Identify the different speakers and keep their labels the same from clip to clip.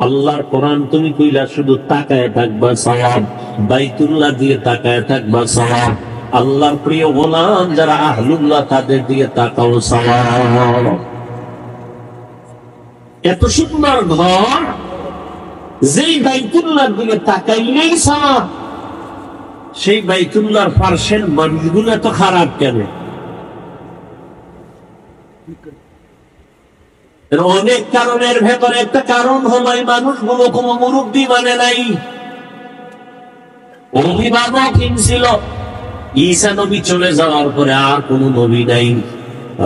Speaker 1: আল্লাহর কোরআন তুমি কইলা শুধু তাকায় থাকবা সওয়াব, বাইতুল্লাহ দিয়ে তাকায় থাকবা সওয়াব, আল্লাহর প্রিয় গোলাম যারা আহলুল্লাহ তাদের দিয়ে তাকাও সওয়াব। এত সুন্দর ঘর, যেই বাইতুল্লাহর দিকে তাকাইলেই সওয়াব, সেই বাইতুল্লাহর পার্শ্বের মানুষগুলো এত খারাপ কেন? অনেক কারণের ভেতরে একটা কারণ হলো এই মানুষগুলো কোনো মুরব্বী মানে নাই, অভিভাবকহীন ছিল। ঈসা নবী চলে যাওয়ার পরে আর কোন নবী নাই,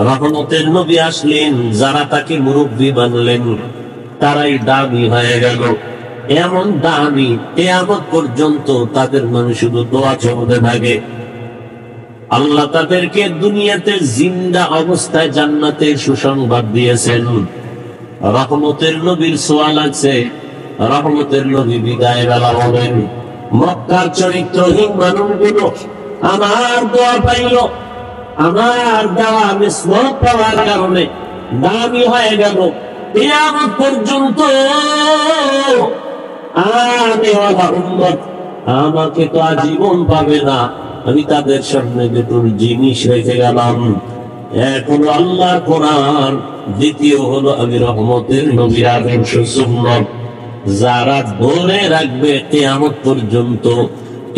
Speaker 1: রহমতের নবী আসলেন, যারা তাকে মুরব্বী মানলেন তারাই দামি হয়ে গেল। এমন দামি কিয়ামত পর্যন্ত তাদের মানে শুধু দোয়া চলতে থাকে। আল্লাহ তাদেরকে দুনিয়াতে জিন্দা অবস্থায় জান্নাতের সুসংবাদ দিয়েছেন। রহমতের নবীর সোয়াল আছে, রহমতের নবী বিদায় বেলা বলেন, মক্কার চরিত্রহীন মানুষগুলো আমার দোয়া পাইল, আমার দেওয়া মিসওয়াক পাওয়ার কারণে দামি হয়ে গেল। কিয়ামত পর্যন্ত আমাকে তো আজীবন পাবে না, আমি তাদের সামনে দুটোর জিনিস রেখে গেলাম। এক হলো আল্লাহ কোরআন, দ্বিতীয় হলো আমি রহমতের নবীর আদর্শ সুন্নাত। যারা ধরে রাখবে কিয়ামত পর্যন্ত,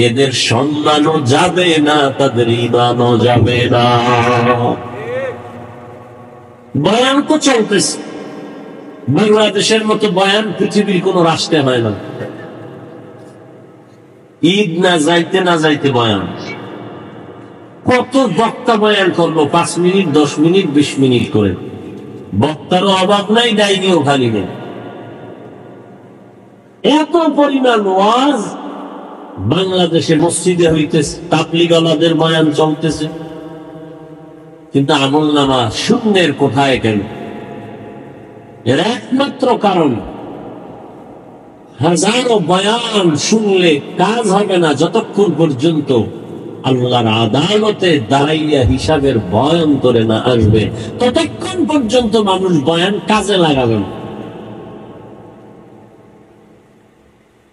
Speaker 1: এদের সম্মানও যাবে না, তাদের ঈমানও যাবে না। বয়ান তো চলতেছে, বাংলাদেশের মতো বয়ান পৃথিবীর কোন রাষ্ট্রে হয় না। ঈদ না যাইতে না যাইতে বয়ান, কত বক্তা বয়ান করলো, 5 মিনিট 10 মিনিট 20 মিনিট করে। বক্তারও অভাব নাই, ডাইনিও খালি নেই। এত পরিমাণ ওয়াজ বাংলাদেশে মসজিদে হইতেছে, তাবলীগওয়ালাদের বয়ান চলতেছে, কিন্তু আমল নামা শূন্যের কোথায় কেন? এর একমাত্র কারণ, হাজারো বয়ান শুনলে কাজ হবে না যতক্ষণ পর্যন্ত আল্লাহর আদালতে দাঁড়াইয়া হিসাবের বয়ান করে না আসবে, ততক্ষণ পর্যন্ত মানুষ বয়ান কাজে লাগাবে না।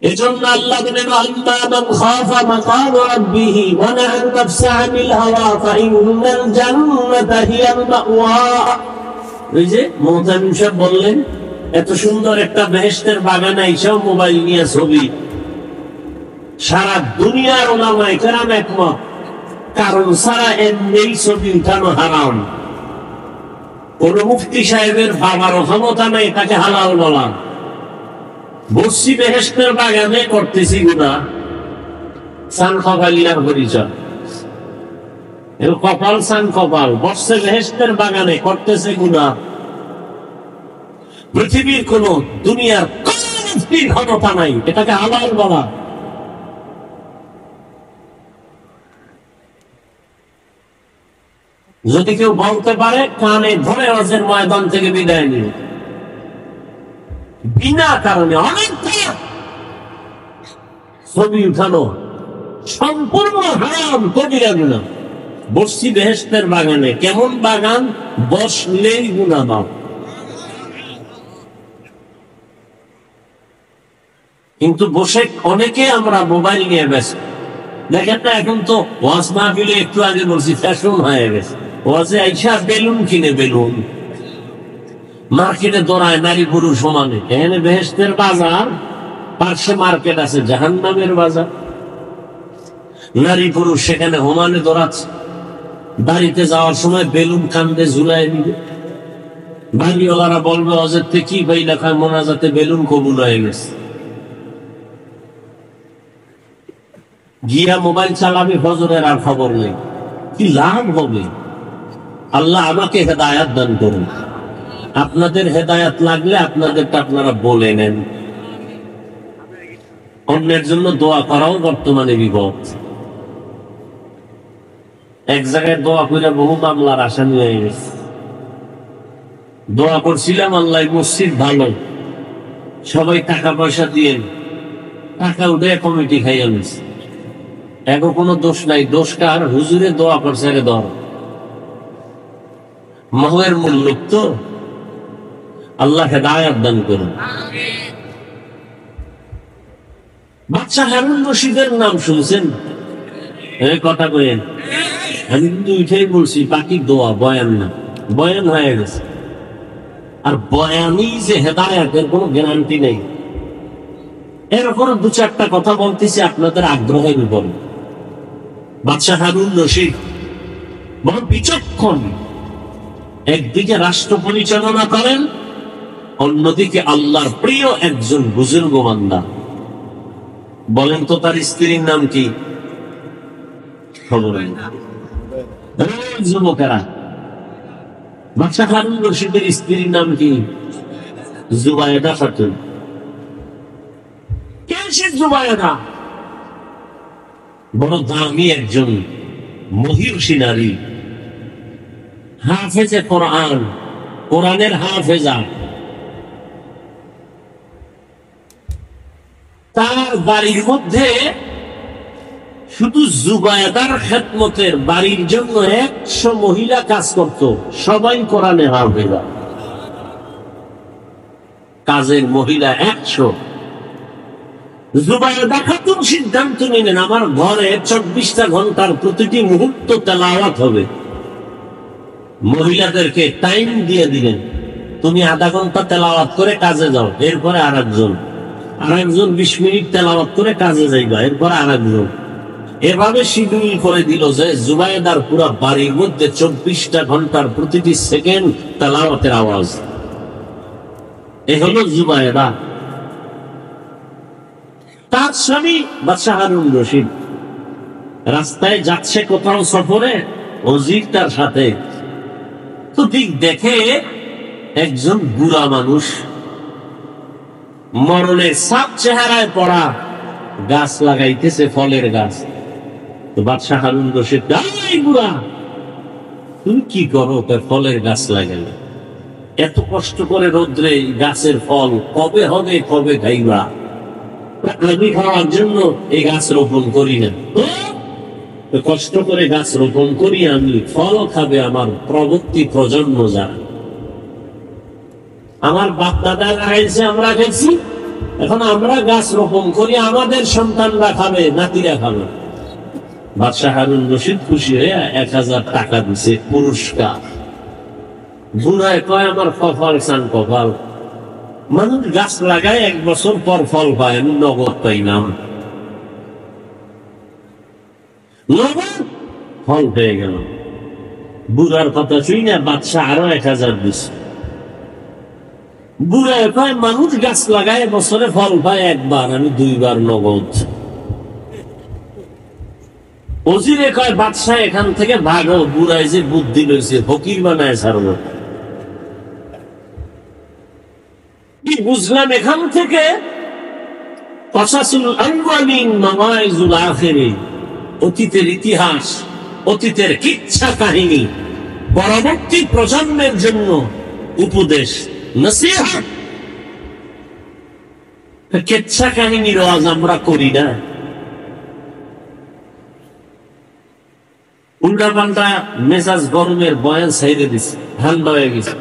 Speaker 1: এজন্য আল্লাহ বলেন, আম্মা মান খাফা মাকাম রাব্বিহি ওয়া নাহা নাফসা আনিল হাওয়া ফাইন্নাল জান্নাতা হিয়াল মাওয়া। ওই যে মুহতামিম সাহেব বললেন, এত সুন্দর একটা বেহেশতের বাগানে এসেও মোবাইল নিয়ে ছবি। সারা দুনিয়ার উলামায়ে কেরাম একমত, কারণ সারা এমনি ছবি উঠানো হারাম। কোন মুফতি সাহেবের বাবারও ক্ষমতা নেই তাকে হালাল বলা। বসছি বেহেশতের বাগানে, করতেছি গুনাহ, সান কপালিয়ার পরিচয়। এর কপাল সান কপাল, বসছে বেহেশতের বাগানে, করতেছে গুনাহ। পৃথিবীর কোন দুনিয়ার কোন মুফতির ক্ষমতা নাই এটাকে হালাল বলা। যদি কেউ বলতে পারে, কানে ধরে হজের ময়দান থেকে বিদায় নিল। বিনা কারণে অনেক ছবি উঠানো সম্পূর্ণ হারাম, কবিরা গুনাহ। বসছি বেহেশতের বাগানে, কেমন বাগান? বসলেই গুনাহ মাফ। কিন্তু বসে অনেকে আমরা মোবাইল নিয়ে ব্যস্ত। দেখেন না, এখন তো ওয়াজ মাহফিলে একটু আগে বলছি ফ্যাশন হয়ে গেছে। ওয়াজে আইসা বেলুন কিনে, বেলুন মার্কেটে দৌড়ায় নারী পুরুষ সমানে। এখানে বেহেশতের বাজার, পার্শ্বে মার্কেট আছে জাহান্নামের বাজার। নারী পুরুষ সেখানে হোমানে দৌড়াচ্ছে। বাড়িতে যাওয়ার সময় বেলুন কান্দে ঝুলাই দিবে। বাড়িওয়ালারা বলবে, অজের থেকে কি ভাই লেখা, মোনাজাতে বেলুন কবুল হয়ে গেছে। গিয়া মোবাইল চালাবে, ফজরের আর খবর নেই। কি লাভ হবে? আল্লাহ আমাকে হেদায়াত দান করুন। আপনাদের হেদায়াত লাগলে আপনাদেরটা আপনারা বলে নেন। অন্যের জন্য দোয়া করাও বর্তমানে বিপদ। এক জায়গায় দোয়া করে বহু মামলার আসামি হয়ে গেছে। দোয়া করছিলাম আল্লাহ মসজিদ ভালো, সবাই টাকা পয়সা দিয়ে টাকা উঠে কমিটি খাইয়া নিছে। এখন কোনো দোষ নাই, দোষ কার? হুজুরে দোয়া করছে, আগে ধর। মহের মূল লোক তো। আল্লাহ হেদায়াত দান করুন। বাদশাহ হারুন রশিদের নাম শুনছেন? কথা কইেন। আমি কিন্তু উঠেই বলছি বাকি দোয়া, বয়ান না। বয়ান হয়ে গেছে। আর বয়ানই যে হেদায়েত, এর কোনো গ্যারান্টি নেই। এরকম দু চারটা কথা বলতেছি আপনাদের আগ্রহের উপর। বাদশাহ হারুন রশিদ বড় বিচক্ষণ। একদিকে রাষ্ট্র পরিচালনা করেন, অন্যদিকে আল্লাহর প্রিয় একজন বুজুর্গ বান্দা। বলেন তো তার স্ত্রীর নাম কি? খবর নেই। যুবকেরা, বাদশাহ হারুন রশিদের স্ত্রীর নাম কি? জুবায়েদা খাতুন। কে সে জুবায়েদা? বড় দামি একজন মহিষী নারী, হাফেজে কোরআন, কোরআনের হাফেজা। তার বাড়ির মধ্যে শুধু জুবায়েদার খেদমতের বাড়ির জন্য 100 মহিলা কাজ করত, সবাই কোরআনে হাফেজা। কাজের মহিলা 100। জুবায়েদা খাতুন সিদ্ধান্ত নিলেন, আমার ঘরে 24টা ঘন্টার প্রতিটি মুহূর্ত তেলাওয়াত হবে। মহিলাদেরকে টাইম দিয়ে দিলেন, তুমি আধা ঘন্টা তেলাওয়াত করে কাজে যাও, এরপরে আরেকজন 20 মিনিট তেলাওয়াত করে কাজে যাইবা, এরপরে আরেকজন। এভাবে শিডিউল করে দিল যে জুবায়েদার পুরো বাড়ির মধ্যে 24টা ঘন্টার প্রতিটি সেকেন্ড তেলাওয়াতের আওয়াজ। এ হলো জুবায়েদা। তার স্বামী বাদশাহ হারুন রশিদ রাস্তায় যাচ্ছে কোথাও সফরে, ওজির তার সাথে। তো ঠিক দেখে একজন বুড়া মানুষ, মরণের সাপ চেহারায় পড়া, গাছ লাগাইতেছে, ফলের গাছ। তো বাদশাহ হারুন রশিদ, বুড়া তুমি কি করো? ফলের গাছ লাগালে এত কষ্ট করে রোদ্রে গাছের ফল কবে হবে, কবে খাইবা? আমি খাওয়ার জন্য এই গাছ রোপণ করি না, কষ্ট করে গাছ রোপণ করি আমি, ফল খাবে আমার পরবর্তী প্রজন্ম যারা। আমার বাপ দাদা লাগাইছে, আমরা খাইছি, এখন আমরা গাছ রোপণ করি, আমাদের সন্তানরা খাবে, নাতিরা খাবে। বাদশাহ হারুন রশিদ খুশি হয়ে 1000 টাকা দিছে পুরস্কার। বুড়ায় কয়, আমার কপাল চান কপাল, মানুষ গাছ লাগায় 1 বছর পর ফল পায়, আমি নগদ পাইলাম। নগদ ফল পেয়ে গেল। বুড়ার কথা শুই না, বাদশাহ আরো 1000 দিছে। বুড়ায় কয়, মানুষ গাছ লাগায় বছরে ফল পায় একবার, আমি 2 বার নগদ। ওজিরে কয়, বাদশাহ এখান থেকে ভাগো, বুড়ায় যে বুদ্ধি লইছে, ফকির বানায় ছাড়ব। কি বুঝলাম এখান থেকে? অতীতের ইতিহাস, অতীতের কিচ্ছা কাহিনী পরবর্তী প্রজন্মের জন্য উপদেশ, নসিহত। কিচ্ছা কাহিনীর আওয়াজ আমরা করি না, উল্টা পাল্টা মেজাজ গরমের বয়ান ছাইড়ে দিচ্ছে, ঠান্ডা হয়ে গেছে।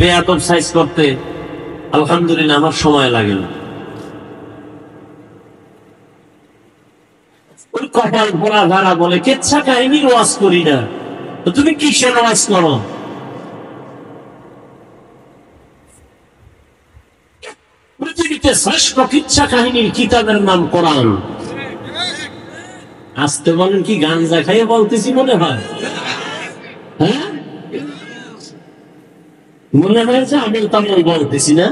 Speaker 1: বেয়াদব সাইজ করতে আলহামদুলিল্লাহ আমার সময় লাগে না। ওই কপাল পোড়া ধারা বলে কিচ্ছা কাহিনীর ওয়াজ করি না, তো তুমি কিসের ওয়াজ করো? পৃথিবীতে শ্রেষ্ঠ কিচ্ছা কাহিনীর কিতাবের নাম কোরআন। আসতে বলেন, কি গাঞ্জা খাইয়ে বলতেছি মনে হয়? হ্যাঁ, মনে হয়েছে আমি তেমন বলতেছি না।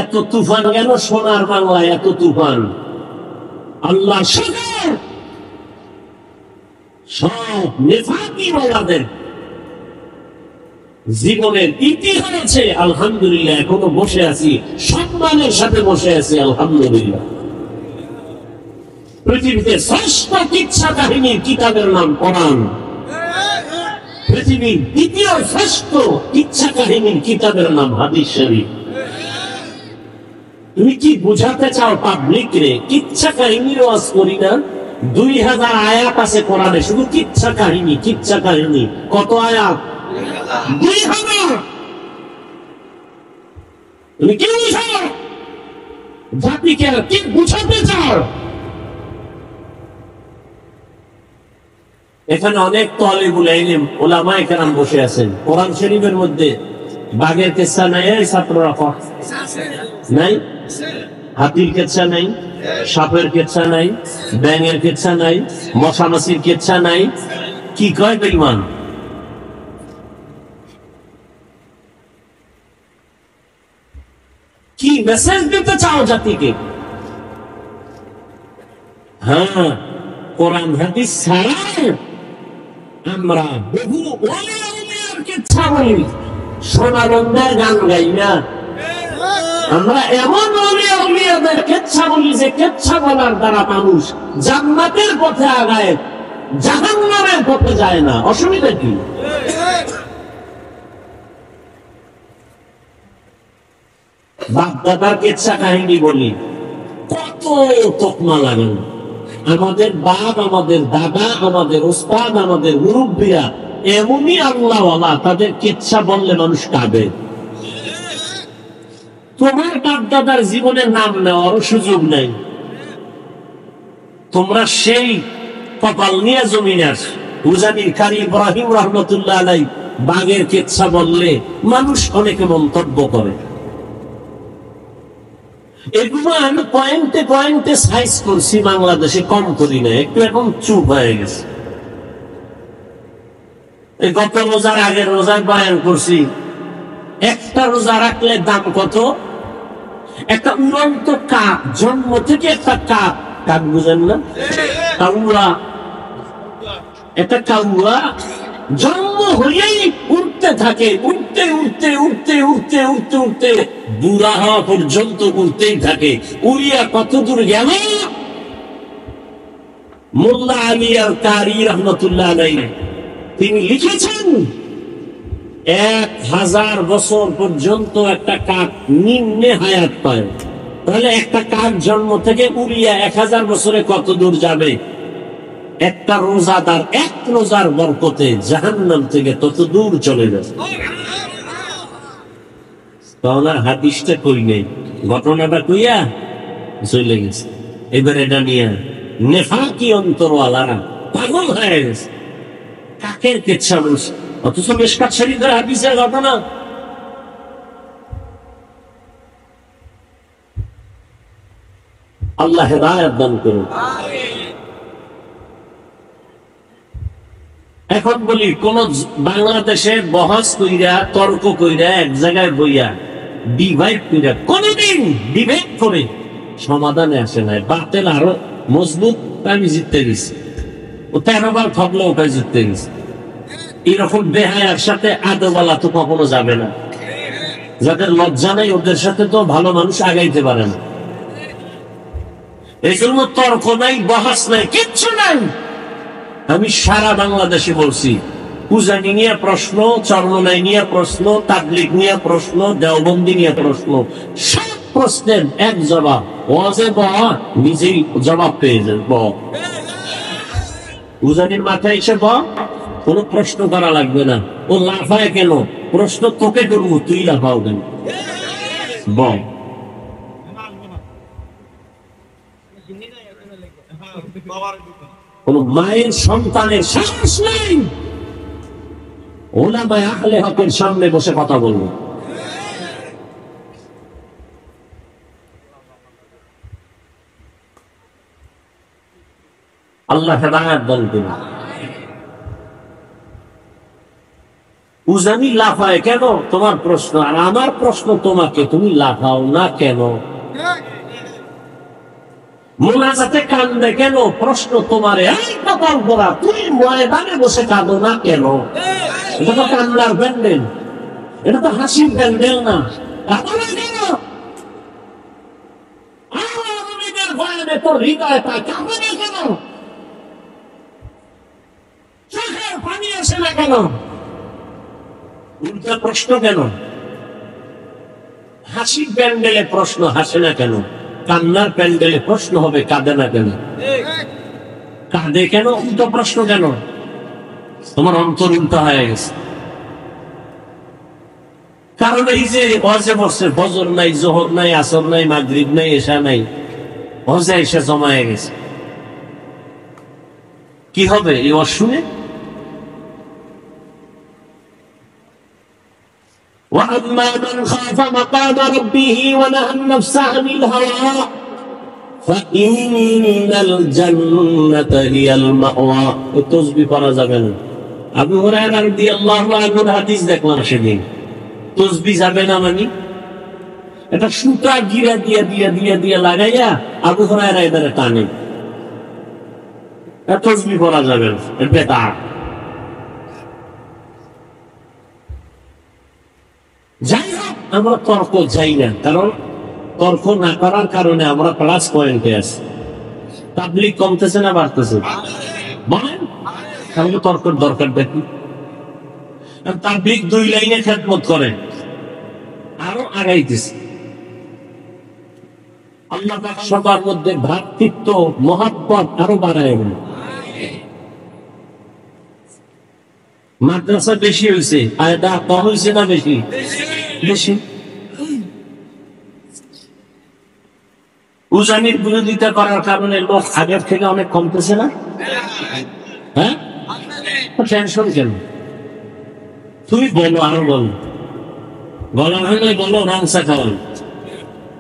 Speaker 1: এত তুফান কেন সোনার বাংলায়? এত তুফান আল্লাহ সব নেফাকি ওয়ালাদের জীবনের ইতি হয়েছে। আলহামদুলিল্লাহ এখনো বসে আছি, সম্মানের সাথে বসে আছি, আলহামদুলিল্লাহ। পৃথিবীতে শ্রেষ্ঠ কিচ্ছা কাহিনীর কিতাবের নাম কোরআন। পৃথিবীর দ্বিতীয় শ্রেষ্ঠ কিচ্ছা কাহিনীর কিতাবের নাম হাদিস শরীফ। তুমি কি বুঝাতে চাও পাবলিক রে? কিচ্ছা কাহিনীর ওয়াজ করি না? 2000 আয়াত আছে কোরআনে, শুধু কিচ্ছা কাহিনী, কিচ্ছা কাহিনী। কত আয়াত? 2000। তুমি কি বুঝাও? জাতিকে কি বুঝাতে চাও? এখানে অনেক তালিবুল ইলম উলামায়ে কেরাম বসে আছেন। কোরআন শরীফের মধ্যে বাঘের কিসসা নাই? এই ছাত্ররা নাই? হাতির কিসসা নাই? সাপের কিসসা নাই? ব্যাঙের কিসসা নাই? মশামাছির কিসসা নাই? কি কয় বেঈমান? কি মেসেজ দিতে চাও জাতিকে? হ্যাঁ, কোরআন হাদিস ছাড়া আমরা বহু ওলি আউলিয়ার কিচ্ছা বলি, সোনারন্দের গান গাই না। আমরা এমন ওলি আউলিয়াদের কিচ্ছা বলি যে কিচ্ছা বলার দ্বারা মানুষ জান্নাতের পথে আগায়, জাহান্নামের পথে যায় না। অসুবিধা কি? বাপ দাদার কিচ্ছা কাহিনী বলি, কত তকমা লাগান। আমাদের বাপ, আমাদের দাদা, আমাদের ওস্তাদ, আমাদের মুরব্বীরা এমনই আল্লাহওয়ালা, তাদের কিচ্ছা বললে মানুষ কাঁদে। তোমার বাপ দাদার জীবনের নাম নেওয়ারও সুযোগ নেই। তোমরা সেই কপাল নিয়ে জমিনে আস। উজানির কারি ইব্রাহিম রহমতুল্লাহ আলাই বাঘের কিচ্ছা বললে মানুষ অনেকে মন্তব্য করে। এগুলো আমি পয়েন্টে পয়েন্টে সাইজ করছি, বাংলাদেশে কম করি না, একটু এখন চুপ হয়ে গেছে। এই গত রোজার আগের রোজায় বয়ান করছি, একটা রোজা রাখলে দাম কত? একটা উড়ন্ত কাক, জন্ম থেকে একটা কাক, কাক বুঝেন না? কাউয়া, একটা কাউয়া জন্ম হলেই উঠতে থাকে, উঠতে উঠতে উঠতে উঠতে উঠতে উঠতে বুড়া হওয়া পর্যন্ত উঠতেই থাকে। উড়িয়া কত দূর গেল? মোল্লা আলী আর কারি রহমতুল্লাহ আলাইহি তিনি লিখেছেন 1000 বছর পর্যন্ত একটা কাক নিম্নে হায়াত পায়। তাহলে একটা কাক জন্ম থেকে উড়িয়া 1000 বছরে কত দূর যাবে? একটা রোজাদার এক রোজার বরকতে জাহান্নাম থেকে তত দূর চলে যাবে। ওনার হাদিসটা কই নেই, ঘটনাটা কইয়া চলে গেছে। এবার এটা নিয়ে নেফাকি অন্তরওয়ালারা পাগল হয়ে গেছে, কাকের কিচ্ছা বলছে, অথচ মিশকাত শরীফের হাদিসের ঘটনা। আল্লাহ হেদায়েত দান করুন। এখন বলি, কোন বাংলাদেশে বহস কইরা, তর্ক কইরা, এক জায়গায় বইয়া ডিভাইড কইরা কোনদিন ডিবেট করে সমাধানে আসে নাই। বাতেল আরো মজবুত, আমি জিততে গেছি। ও 13 বার ঠকলো, ওটাই জিততে গেছি। এরকম বেহায়ার সাথে আদওয়ালা তো কখনো যাবে না। যাদের লজ্জা নাই ওদের সাথে তো ভালো মানুষ আগাইতে পারে না। এই জন্য তর্ক নাই, বহাস নাই, কিচ্ছু নাই। আমি সারা বাংলাদেশে বলছি, পূজানি নিয়ে প্রশ্ন, চরমনাই নিয়ে প্রশ্ন, তাবলিগ নিয়ে প্রশ্ন, দেওবন্দি নিয়ে প্রশ্ন, সব প্রশ্নের এক জবাব। ওয়াজে নিজেই জবাব পেয়ে যাবে। পূজানির মাথায় এসে কোনো প্রশ্ন করা লাগবে না। ও লাফায় কেন? প্রশ্ন তোকে করবো, তুই লাফাও কেন? কোন মায়ের সন্তানের সাহস নেই উলামায়ে আহলে হকের সামনে বসে কথা বলবো। আল্লাহ হেদায়েত দান করুন। উজানি লাফায় কেন? তোমার প্রশ্ন। আর আমার প্রশ্ন তোমাকে, তুমি লাফাও না কেন? মোনাজাতে কান্দে কেন? প্রশ্ন তোমারে। এই কপাল পোড়া, তুমি ময়দানে বসে কাঁদো না কেন? এটা তো কান্নার প্যান্ডেল, এটা তো হাসির প্যান্ডেল না। কাঁদো না কেন? আওয়ামীদের ভয়ানে তোর হৃদয় পায়, কাঁদো না কেন? চোখের পানি আসে না কেন? উল্টা প্রশ্ন কেন? হাসির প্যান্ডেলে প্রশ্ন হাসে না কেন? কান্নার প্যান্ডেলে প্রশ্ন হবে কাঁদে না কেন? কাঁদে কেন? উল্টো প্রশ্ন কেন? তোমার অন্তর উল্টা হয়ে গেছে। কারণ এই যে হজে বসছে, ফজর নাই, জোহর নাই, আসর নাই, মাগরিব নাই, এশা নাই, হজে এসে জমায়ে গেছে। কি হবে এই ওয়াজ শুনে? وأما من خاف مقام ربه ونهى النفس عن الهوى فإن الجنة هي المأوى। তসবিহ পড়া যাবে না। আবু হুরায়রা রাদিয়াল্লাহু আনহুর হাদিস দেখলাম সেদিন। তসবিহ যাবে না মানে এটা সুতা গিরা দিয়া দিয়া দিয়া দিয়া লাগাইয়া আবু হুরায়রা এটারে টানে। তসবিহ পড়া যাবে না, বেদাত। যাই হোক, আমরা তর্ক যাই না, কারণ তর্ক না করার কারণে আমরা প্লাস পয়েন্টে আছি। তাবলীগ কমতেছে না বাড়তেছে? বলেন, তাহলে তর্কের দরকার দেখি। তাবলীগ 2 লাইনে খেদমত করে, আরো আগাইতেছে। আল্লাহ পাক সবার মধ্যে ভ্রাতৃত্ব, মহব্বত আরো বাড়ায়। মাদ্রাসা বেশি হয়েছে, আয়দা কম হয়েছে না বেশি? বেশি। উজানির বিরোধিতা করার কারণে লোক আগের থেকে অনেক কমতেছে না? হ্যাঁ, টেনশন কেন? তুমি বলো, আরো বলো, বলা হলে বলো, রাংসা খাওয়ান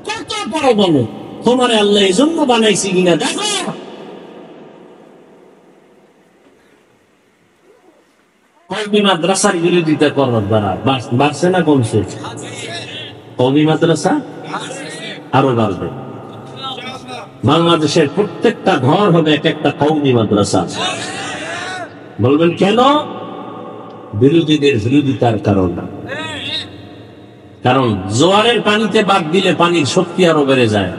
Speaker 1: কত বড় বলো, তোমার আল্লাহ এই জন্য বানাইছি কিনা দেখো। কওমি মাদ্রাসার বিরোধিতা করার দ্বারা বাড়ছে না কমছে? কওমি মাদ্রাসা আরো বাড়বে। বাংলাদেশের প্রত্যেকটা ঘর হবে এক একটা কওমি মাদ্রাসা। বলবেন কেন? বিরোধীদের বিরোধিতার কারণ। কারণ জোয়ারের পানিতে বাদ দিলে পানির শক্তি আরো বেড়ে যায়।